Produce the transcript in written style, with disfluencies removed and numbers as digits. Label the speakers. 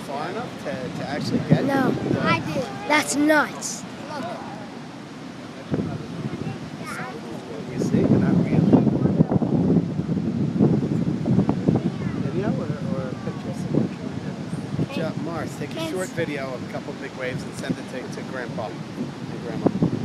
Speaker 1: far enough to actually get?
Speaker 2: No.
Speaker 3: I did.
Speaker 2: That's nuts.
Speaker 3: Look.
Speaker 1: You see? Not really. Video or pictures? Marth, take a short video of a couple big waves and send it to Grandpa.